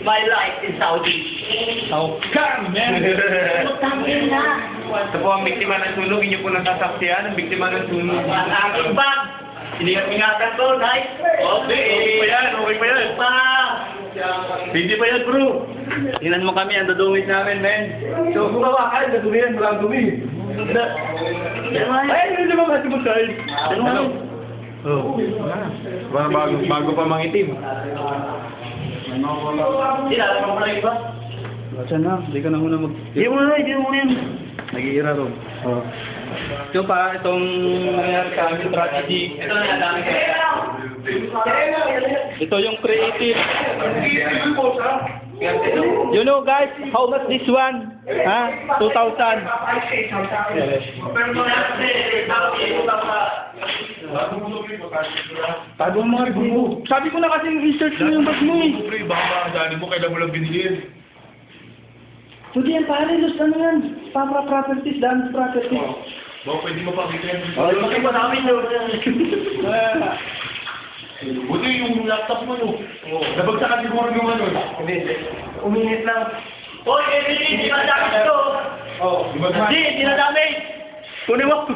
my life in Saudi. Oh, come, man! Putangin na. Ito po ang biktima ng sunog, inyo po nasasaksihan, ang biktima ng sunog. Ang aking bag. Ingat-ingatan ko, nice. Okay pa yan, okay pa yan. Pa. Hindi pa yan, bro. Tingnan mo kami, ang dudungis namin, men. So, gumawa ka, dudumi yan, walang dumi. Ay, hindi naman kasi magkain. Ano? Oh, bago pa mangitim. Sila, alam mo na iba? Saan na? Hindi ka na muna mag... Hindi mo na yan. Nag-iira ron. Oh. Ito pa, itong nangyari sa aming tragedy. Ito na yung dami kayo. Ito yung creative. You know guys, how much this one? Ha? 2,000. Pero mo na kasi, Tago mo mga review mo. Sabi ko na kasi i-search mo yung bag mo eh. Pre, baka dali mo, kailan mo lang binigyan. So di yan pare, Luz, ano yan? Properties, dance properties. Baka pwede mo pa bigyan. Oh, bakit ba namin yun? Buti yung laptop mo, no? Nabagsakan siguro yung ano. uminit lang. Hoy, hindi dinadamit ito. Oh, Hindi, dinadamit. Kunin mo.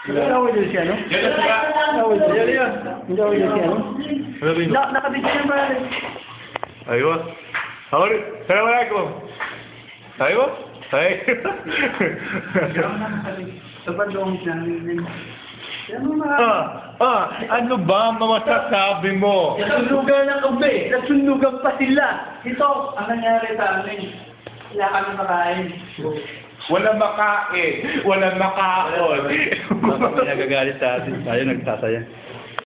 Hindi ako dyan siya, no? Yan ang sira. Hindi ako dyan siya, no? Nakabigyan yan pare. Aywa. Assalamualaikum. Aywa. Ay. Sabat doon siya. Ano ba ang masasabi mo? Nasunugan ng kabe. Nasunugan pa sila. Ito, ang nangyari sa amin. Wala kami makain. Walang makain. Walang makaon. Baka may nagagalit sa atin. Tayo nagsasaya.